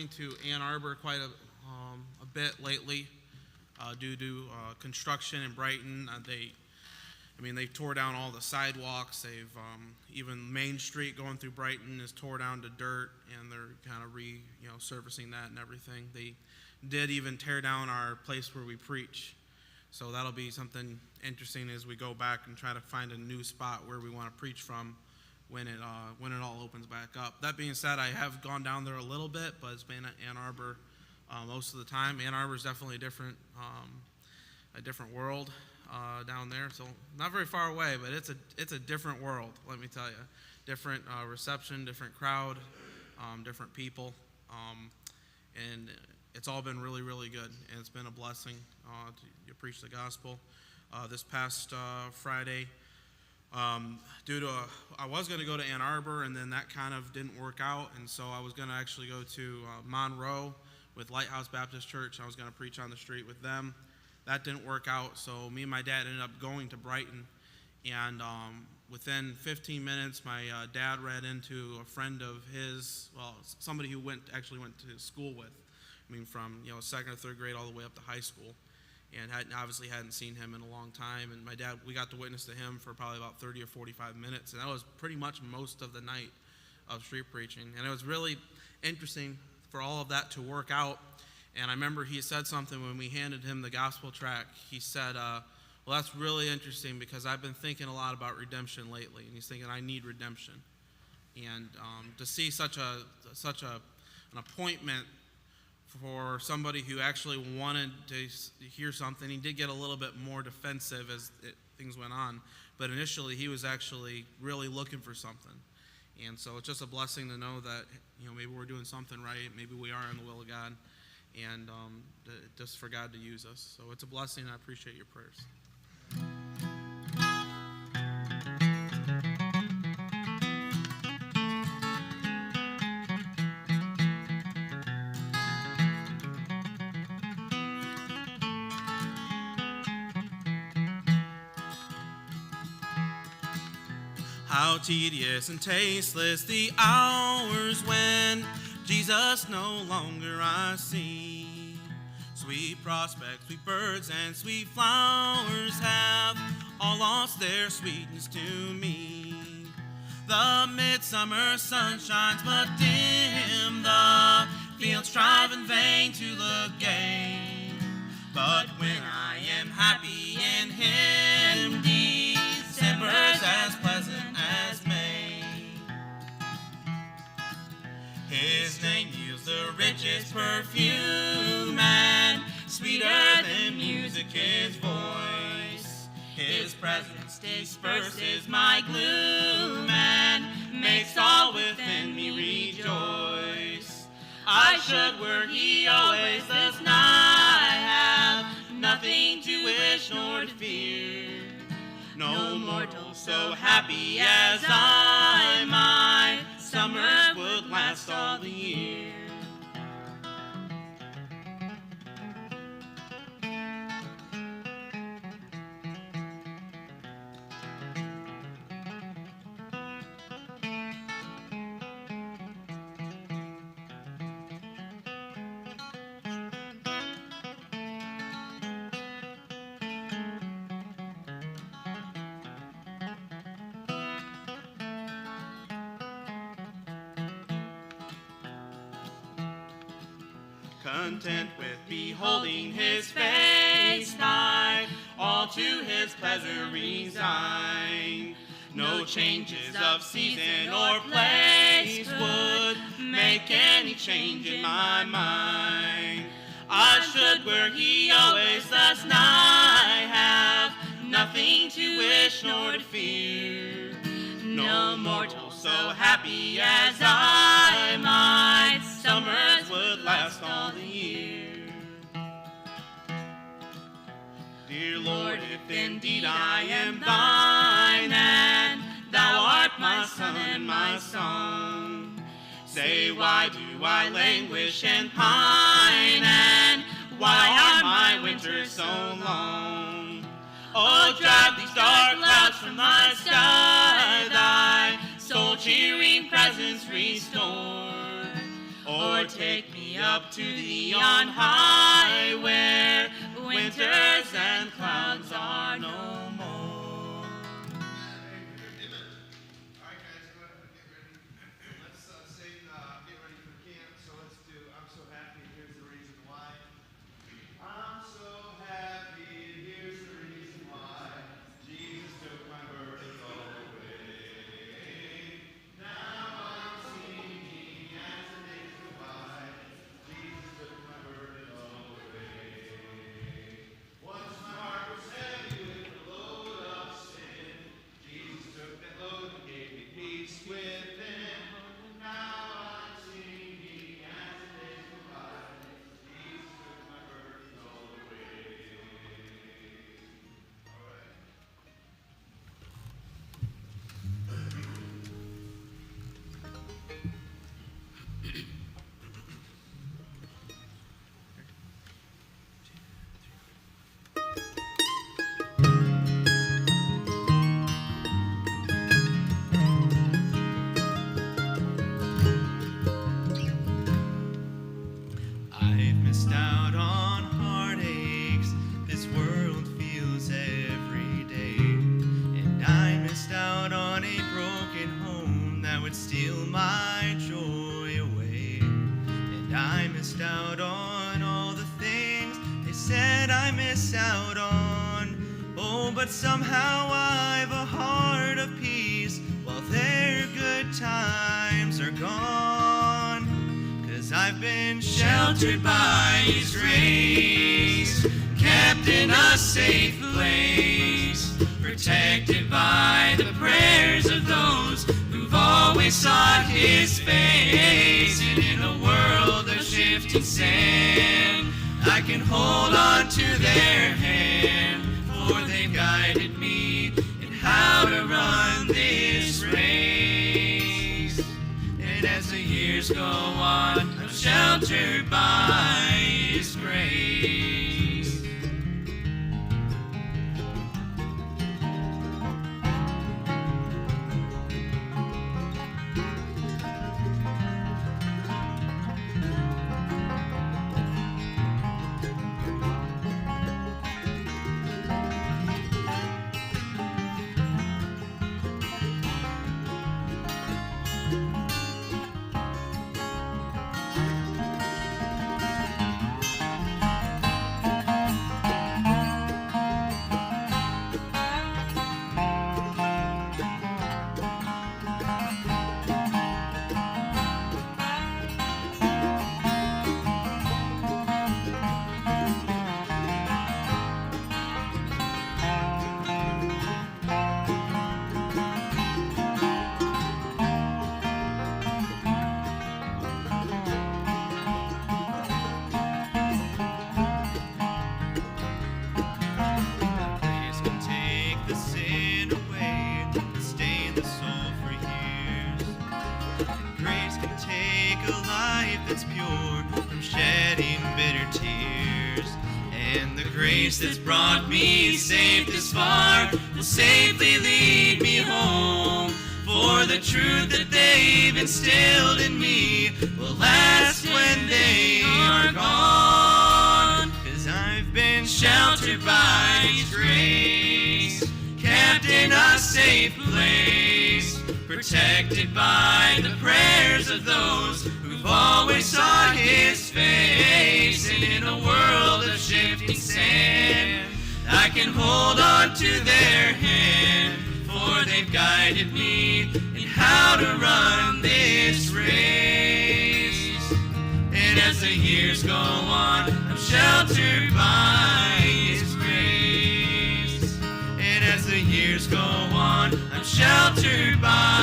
going to Ann Arbor quite a bit lately due to construction in Brighton. They tore down all the sidewalks. They've even Main Street going through Brighton is tore down to dirt, and they're kind of surfacing that and everything. They did even tear down our place where we preach. So that'll be something interesting as we go back and try to find a new spot where we want to preach from when it all opens back up. That being said, I have gone down there a little bit, but it's been at Ann Arbor most of the time. Ann Arbor is definitely a different world down there. So not very far away, but it's a different world. Let me tell you, different reception, different crowd, different people, and it's all been really, really good, and it's been a blessing to preach the gospel. This past Friday, due to I was going to go to Ann Arbor, and then that kind of didn't work out, and so I was going to actually go to Monroe with Lighthouse Baptist Church. I was going to preach on the street with them. That didn't work out, so me and my dad ended up going to Brighton, and within 15 minutes, my dad ran into a friend of his, somebody who actually went to school with. From second or third grade all the way up to high school, and obviously hadn't seen him in a long time. And my dad, we got to witness to him for probably about 30 or 45 minutes, and that was pretty much most of the night of street preaching. And it was really interesting for all of that to work out. And I remember he said something when we handed him the gospel tract. He said, well, that's really interesting because I've been thinking a lot about redemption lately. And he's thinking, I need redemption. And to see such an appointment for somebody who actually wanted to hear something. He did get a little bit more defensive as things went on, but initially he was actually really looking for something. And so it's just a blessing to know that maybe we're doing something right, maybe we are in the will of God, and just for God to use us. So it's a blessing, and I appreciate your prayers. How tedious and tasteless the hours when Jesus no longer I see. Sweet prospects, sweet birds, and sweet flowers have all lost their sweetness to me. The midsummer sun shines but dim, the fields strive in vain to look gay. But when I am happy in Him, December's as pleasant as May. His name yields the richest perfume, and sweeter than music His voice. His presence disperses my gloom and makes all within me rejoice. I should were He always thus nigh, have nothing to wish nor to fear. No mortal so happy as I, my summer would last all the year. Content with beholding His face, I all to His pleasure resign. No changes of season or place would make any change in my mind. I should were He always thus nigh, have nothing to wish nor to fear. No mortal so happy as I, my summers would last all the year. Dear Lord, if indeed I am Thine, and Thou art my son and my song, say, why do I languish and pine, and why are my winters so long? Oh, drive these dark clouds from Thy sky, Thy soul cheering presence restore. Oh, Lord, take me up to thee on high, where winters and clouds are no more. Amen. All right, guys, go ahead and get ready. Let's sing Get Ready for Camp. So let's do I'm So Happy, and Here's the Reason Why. I'm so happy, and here's the reason why. Jesus took my burdens all away. Now I'm singing as the days go by. Jesus took my burden all away. Once my heart was heavy with the load of sin. Jesus took that load and gave me peace within. Now I'm singing as the days go by. Jesus took my burdens all away. All right. I've missed out on heartaches this world feels every day. And I missed out on a broken home that would steal my joy away. And I missed out on all the things they said I miss out on. Oh, but somehow I've a heart of peace while their good times are gone. 'Cause I've been sheltered by His grace, kept in a safe place, protected by the prayers of those who've always sought His face. And in a world of shifting sand, I can hold on to their hand, for they've guided me in how to run this race. And as the years go on, I'm sheltered by His grace. Grace can take the sin away and stay in the soul for years. And grace can take a life that's pure from shedding bitter tears. And the grace that's brought me safe this far will safely lead me home. For the truth that they've instilled in me will last when they are gone. 'Cause I've been sheltered by His grace, kept in a safe place, protected by the prayers of those who've always sought His face. And in a world of shifting sand, I can hold on to their hand, for they've guided me in how to run this race. And as the years go on, I'm sheltered by His grace. And as the years go on, I'm sheltered by